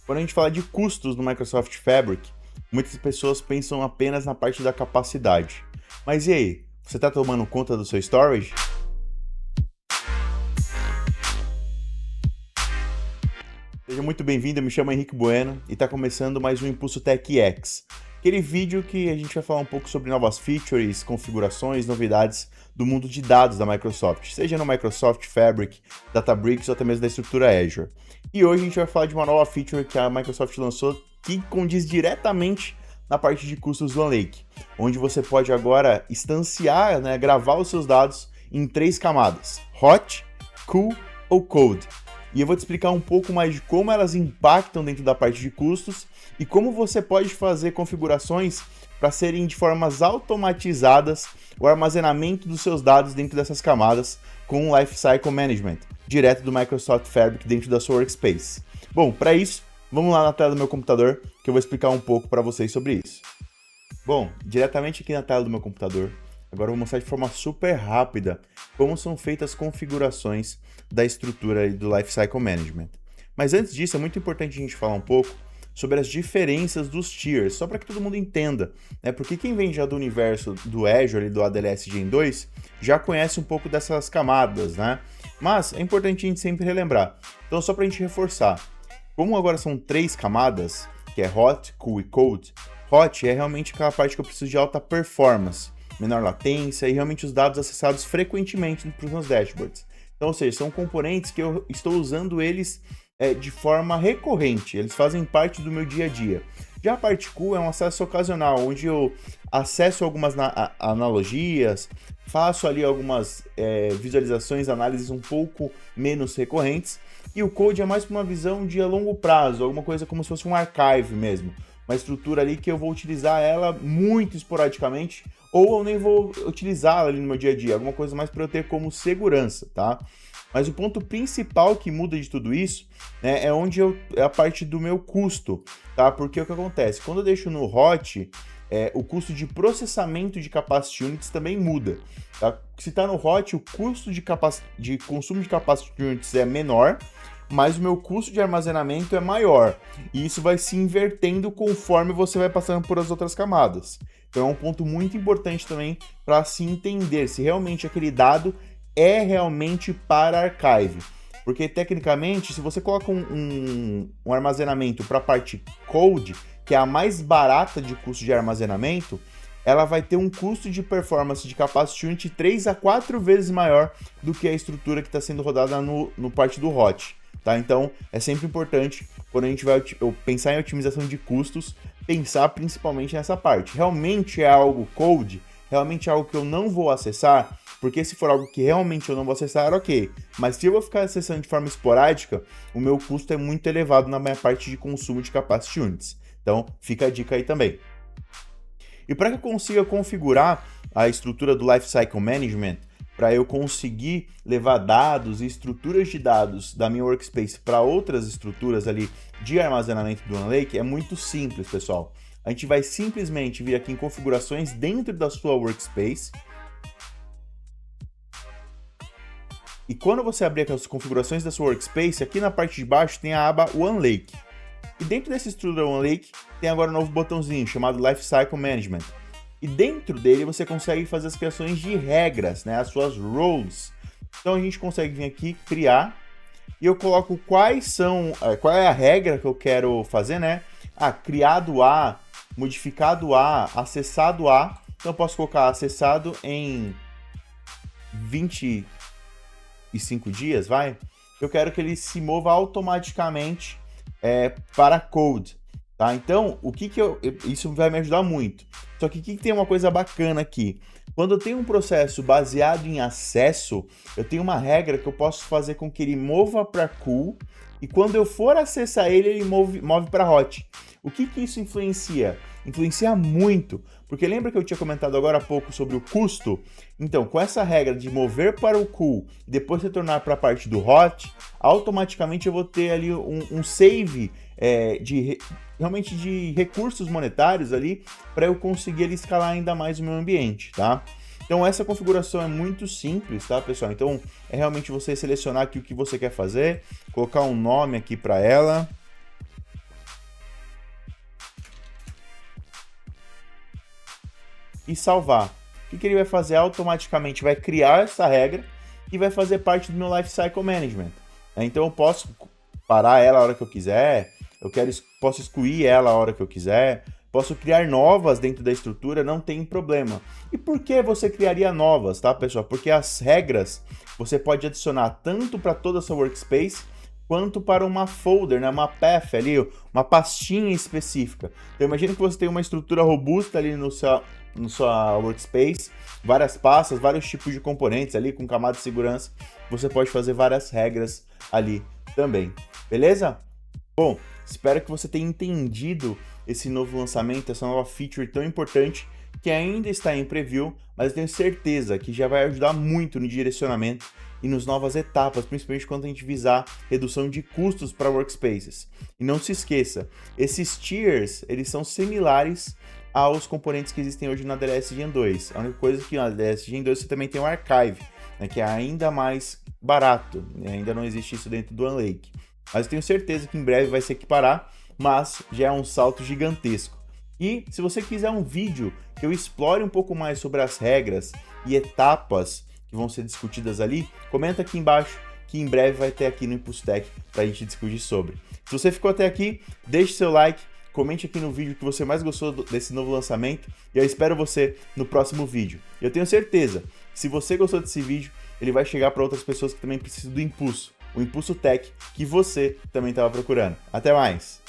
Quando a gente fala de custos no Microsoft Fabric, muitas pessoas pensam apenas na parte da capacidade. Mas e aí, você está tomando conta do seu storage? Seja muito bem-vindo, eu me chamo Henrique Bueno e está começando mais um Impulso Tech X. Aquele vídeo que a gente vai falar um pouco sobre novas features, configurações, novidades do mundo de dados da Microsoft, seja no Microsoft Fabric, Databricks ou até mesmo da estrutura Azure. E hoje a gente vai falar de uma nova feature que a Microsoft lançou que condiz diretamente na parte de custos do OneLake, onde você pode agora instanciar, gravar os seus dados em 3 camadas, Hot, Cool ou Cold. E eu vou te explicar um pouco mais de como elas impactam dentro da parte de custos e como você pode fazer configurações para serem de formas automatizadas o armazenamento dos seus dados dentro dessas camadas com o Lifecycle Management, direto do Microsoft Fabric dentro da sua Workspace. Bom, para isso, vamos lá na tela do meu computador que eu vou explicar um pouco para vocês sobre isso. Bom, diretamente aqui na tela do meu computador, agora eu vou mostrar de forma super rápida como são feitas as configurações da estrutura do Lifecycle Management. Mas antes disso, é muito importante a gente falar um pouco sobre as diferenças dos tiers, só para que todo mundo entenda, né? Porque quem vem já do universo do Azure e do AWS Gen 2 já conhece um pouco dessas camadas, né? Mas é importante a gente sempre relembrar. Então, só para a gente reforçar, como agora são 3 camadas, que é Hot, Cool e Cold, Hot é realmente aquela parte que eu preciso de alta performance, menor latência e realmente os dados acessados frequentemente para os meus dashboards. Então, ou seja, são componentes que eu estou usando eles de forma recorrente, eles fazem parte do meu dia a dia. Já a parte Cool é um acesso ocasional, onde eu acesso algumas analogias, faço ali algumas visualizações, análises um pouco menos recorrentes, e o Code é mais para uma visão de a longo prazo, alguma coisa como se fosse um archive mesmo, uma estrutura ali que eu vou utilizar ela muito esporadicamente, ou eu nem vou utilizá-la ali no meu dia a dia, alguma coisa mais para eu ter como segurança, tá? Mas o ponto principal que muda de tudo isso, né, é a parte do meu custo, tá? Porque o que acontece? Quando eu deixo no Hot, o custo de processamento de Capacity Units também muda, tá? Se está no Hot, o custo de consumo de Capacity Units é menor, mas o meu custo de armazenamento é maior. E isso vai se invertendo conforme você vai passando por as outras camadas. Então é um ponto muito importante também para se entender se realmente aquele dado é realmente para archive. Porque tecnicamente, se você coloca um armazenamento para a parte Cold, que é a mais barata de custo de armazenamento, ela vai ter um custo de performance de Capacity Unit 3 a 4 vezes maior do que a estrutura que está sendo rodada no parte do Hot. Tá? Então, é sempre importante, quando a gente vai pensar em otimização de custos, pensar principalmente nessa parte. Realmente é algo Cold? Realmente é algo que eu não vou acessar? Porque se for algo que realmente eu não vou acessar, ok. Mas se eu vou ficar acessando de forma esporádica, o meu custo é muito elevado na minha parte de consumo de Capacity Units. Então, fica a dica aí também. E para que eu consiga configurar a estrutura do Lifecycle Management, para eu conseguir levar dados e estruturas de dados da minha Workspace para outras estruturas ali de armazenamento do OneLake, é muito simples, pessoal. A gente vai simplesmente vir aqui em configurações dentro da sua Workspace. E quando você abrir as configurações da sua Workspace, aqui na parte de baixo tem a aba OneLake. E dentro dessa estrutura OneLake tem agora um novo botãozinho chamado Lifecycle Management. E dentro dele você consegue fazer as criações de regras, né, as suas roles. Então a gente consegue vir aqui, criar, e eu coloco qual é a regra que eu quero fazer, né? Criado a, modificado a, acessado a. Então eu posso colocar acessado em 25 dias, vai? Eu quero que ele se mova automaticamente para Code. Tá? Então, isso vai me ajudar muito. Só que tem uma coisa bacana aqui. Quando eu tenho um processo baseado em acesso, eu tenho uma regra que eu posso fazer com que ele mova para Cool e quando eu for acessar ele move para Hot. O que isso influencia? Influencia muito, porque lembra que eu tinha comentado agora há pouco sobre o custo? Então, com essa regra de mover para o Cool e depois retornar para a parte do Hot, automaticamente eu vou ter ali um save realmente de recursos monetários ali para eu conseguir ali, escalar ainda mais o meu ambiente, tá? Então essa configuração é muito simples, tá, pessoal? Então é realmente você selecionar aqui o que você quer fazer, colocar um nome aqui para ela. e salvar. O que ele vai fazer? Automaticamente vai criar essa regra e vai fazer parte do meu Lifecycle Management. Então eu posso parar ela a hora que eu quiser, posso excluir ela a hora que eu quiser, posso criar novas dentro da estrutura, não tem problema. E por que você criaria novas, tá, pessoal? Porque as regras você pode adicionar tanto para toda a sua workspace, quanto para uma folder, né, uma path ali, uma pastinha específica. Então imagina que você tem uma estrutura robusta ali no sua workspace, várias pastas, vários tipos de componentes ali com camada de segurança. Você pode fazer várias regras ali também, beleza? Bom, espero que você tenha entendido esse novo lançamento, essa nova feature tão importante que ainda está em preview, mas eu tenho certeza que já vai ajudar muito no direcionamento e nas novas etapas, principalmente quando a gente visar redução de custos para workspaces. E não se esqueça, esses tiers, eles são similares aos componentes que existem hoje na DLS Gen 2. A única coisa é que na DLS Gen 2 você também tem o Archive, né, que é ainda mais barato, né? Ainda não existe isso dentro do OneLake. Mas eu tenho certeza que em breve vai se equiparar, mas já é um salto gigantesco. E se você quiser um vídeo que eu explore um pouco mais sobre as regras e etapas que vão ser discutidas ali, comenta aqui embaixo que em breve vai ter aqui no Impulso Tech para a gente discutir sobre. Se você ficou até aqui, deixe seu like, comente aqui no vídeo que você mais gostou desse novo lançamento e eu espero você no próximo vídeo. Eu tenho certeza que se você gostou desse vídeo, ele vai chegar para outras pessoas que também precisam do impulso, o Impulso Tech que você também estava procurando. Até mais!